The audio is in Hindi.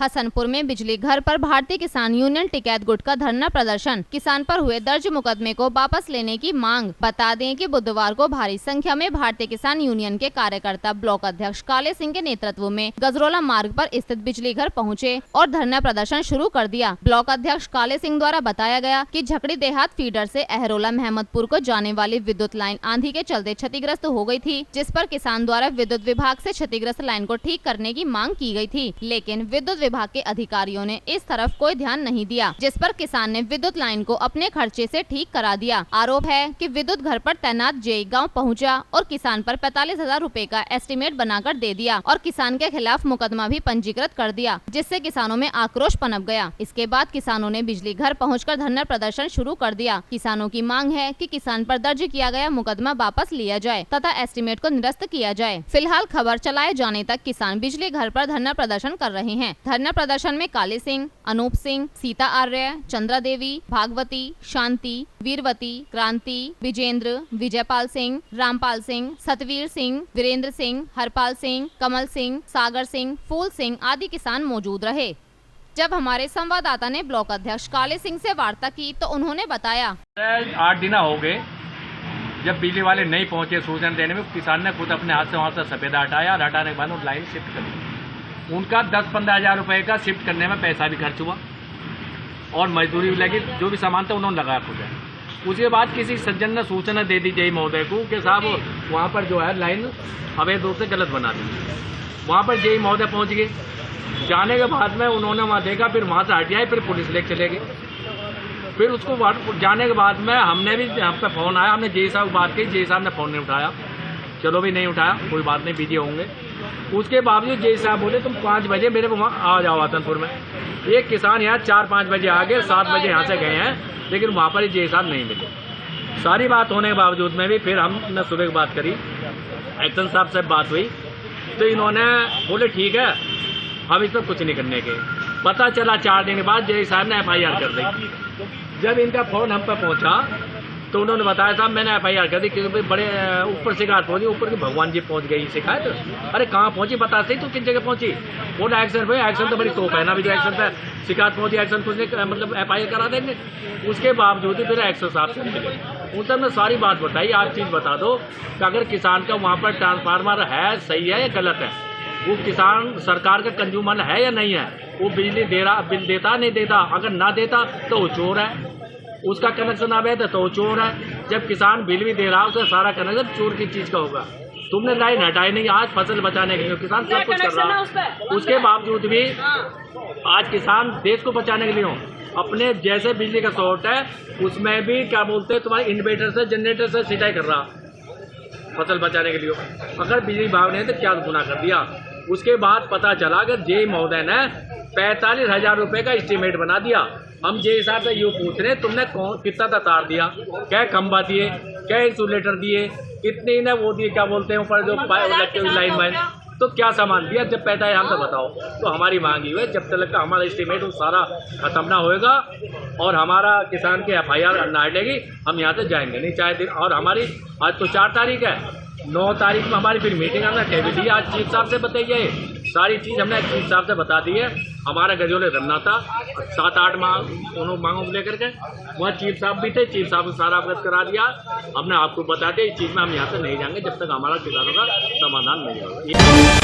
हसनपुर में बिजली घर पर भारतीय किसान यूनियन टिकैत गुट का धरना प्रदर्शन। किसान पर हुए दर्ज मुकदमे को वापस लेने की मांग। बता दें कि बुधवार को भारी संख्या में भारतीय किसान यूनियन के कार्यकर्ता ब्लॉक अध्यक्ष काले सिंह के नेतृत्व में गजरोला मार्ग पर स्थित बिजली घर पहुंचे और धरना प्रदर्शन शुरू कर दिया। ब्लॉक अध्यक्ष काले सिंह द्वारा बताया गया कि झकड़ी देहात फीडर से अहरोला महमदपुर को जाने वाली विद्युत लाइन आंधी के चलते क्षतिग्रस्त हो गई थी, जिस पर किसान द्वारा विद्युत विभाग से क्षतिग्रस्त लाइन को ठीक करने की मांग की गई थी, लेकिन विद्युत विभाग के अधिकारियों ने इस तरफ कोई ध्यान नहीं दिया, जिस पर किसान ने विद्युत लाइन को अपने खर्चे से ठीक करा दिया। आरोप है कि विद्युत घर पर तैनात जेई गांव पहुंचा और किसान पर 45,000 रुपए का एस्टीमेट बनाकर दे दिया और किसान के खिलाफ मुकदमा भी पंजीकृत कर दिया, जिससे किसानों में आक्रोश पनप गया। इसके बाद किसानों ने बिजली घर पहुंचकर धरना प्रदर्शन शुरू कर दिया। किसानों की मांग है कि किसान पर दर्ज किया गया मुकदमा वापस लिया जाए तथा एस्टीमेट को निरस्त किया जाए। फिलहाल खबर चलाए जाने तक किसान बिजली घर पर धरना प्रदर्शन कर रहे हैं। धरना प्रदर्शन में काले सिंह, अनूप सिंह, सीता आर्य, चंद्रा देवी, भागवती, शांति, वीरवती, क्रांति, विजेंद्र, विजयपाल सिंह, रामपाल सिंह, सतवीर सिंह, वीरेंद्र सिंह, हरपाल सिंह, कमल सिंह, सागर सिंह, फूल सिंह आदि किसान मौजूद रहे। जब हमारे संवाददाता ने ब्लॉक अध्यक्ष काले सिंह से वार्ता की तो उन्होंने बताया, 8 दिन हो गए जब बिजली वाले नहीं पहुंचे सूचना देने में, किसान ने खुद अपने हाथ से वहाँ से सफेदा हटाया और हटाने के बाद वो लाइन शिफ्ट कर दी। उनका 10-15 हज़ार रुपये का शिफ्ट करने में पैसा भी खर्च हुआ और मजदूरी भी लगी, जो भी सामान था उन्होंने लगाया खुद है। उसके बाद किसी सज्जन ने सूचना दे दी जेई महोदय को कि साहब वहाँ पर जो है लाइन अवैध रूप से गलत बना दी। वहाँ पर जेई महोदय पहुँच गए। जाने के बाद में उन्होंने वहाँ देखा, फिर वहाँ से हट आए, फिर पुलिस लेके चले गए। फिर उसको जाने के बाद में हमने भी, हम पे फ़ोन आया, हमने जेई साहब बात की, जेई साहब ने फ़ोन नहीं उठाया। चलो भी नहीं उठाया, कोई बात नहीं, बिजी होंगे। उसके बावजूद जेई साहब बोले तुम 5 बजे मेरे को वहाँ आ जाओ हसनपुर में। एक किसान यहाँ 4-5 बजे आ गए, 7 बजे यहाँ से गए हैं, लेकिन वहाँ पर जेई साहब नहीं मिले। सारी बात होने के बावजूद में भी फिर हमने सुबह की बात करी, एक्शन साहब से बात हुई तो इन्होंने बोले ठीक है हम इसमें कुछ नहीं करने के। पता चला 4 दिन के बाद जेई साहब ने FIR कर दी। जब इनका फ़ोन हम पर पहुंचा तो उन्होंने बताया साहब मैंने FIR कर दी, क्योंकि बड़े ऊपर शिकायत पहुंची, ऊपर की भगवान जी पहुंच गई शिकायत। अरे कहाँ पहुंची बता सही, तो किन जगह पहुंची? वो एक्शन पे, एक्शन तो बड़ी तोप है ना, भी जो एक्शन पे शिकायत पहुंची, एक्शन कुछ नहीं, मतलब FIR करा देंगे। उसके बावजूद ही फिर एक्शन साहब से मिले, उन सब ने सारी बात बताई। आप चीज़ बता दो कि अगर किसान का वहाँ पर ट्रांसफार्मर है, सही है या गलत है, वो किसान सरकार का कंज्यूमर है या नहीं है, वो बिजली दे रहा, बिल देता नहीं देता, अगर ना देता तो वो चोर है, उसका कनेक्शन अवैध है तो वो चोर है। जब किसान बिल भी दे रहा है उसका सारा कनेक्शन चोर की चीज़ का होगा। तुमने लाइन हटाई नहीं, आज फसल बचाने के लिए किसान सब कुछ कर रहा है, उसके बावजूद भी आज किसान देश को बचाने के लिए हो, अपने जैसे बिजली का शॉर्ट है उसमें भी क्या बोलते हैं तुम्हारे इन्वर्टर से, जनरेटर से सिंचाई कर रहा फसल बचाने के लिए। अगर बिजली विभाग ने तो क्या गुनाह कर दिया। उसके बाद पता चला कि जेई महोदय ने 45,000 रुपये का एस्टीमेट बना दिया। हम जेई साहब से यूँ पूछ रहे तुमने कितना तार दिया, क्या खंबा दिए, क्या इंसुलेटर दिए, कितने ने वो दिए, क्या बोलते हैं ऊपर जो लाइन वाइन, तो क्या सामान दिया? जब पैसा है हम तो बताओ। तो हमारी मांगी हुई जब तक का हमारा एस्टीमेट सारा खत्म ना होएगा और हमारा किसान की FIR ना हटेगी, हम यहाँ से जाएंगे नहीं चाहे दिन। और हमारी आज तो 4 तारीख है, 9 तारीख में हमारी फिर मीटिंग हमने टेबल दी, आज चीफ साहब से बताइए, सारी चीज़ हमने चीफ साहब से बता दी है। हमारा गजोले धरना था 7-8 मांगों को लेकर के, वहाँ चीफ साहब भी थे, चीफ साहब ने सारा अवगत करा दिया। हमने आपको बता दिया इस चीज़ में हम यहाँ से नहीं जाएंगे जब तक हमारा किसानों का समाधान नहीं होगा।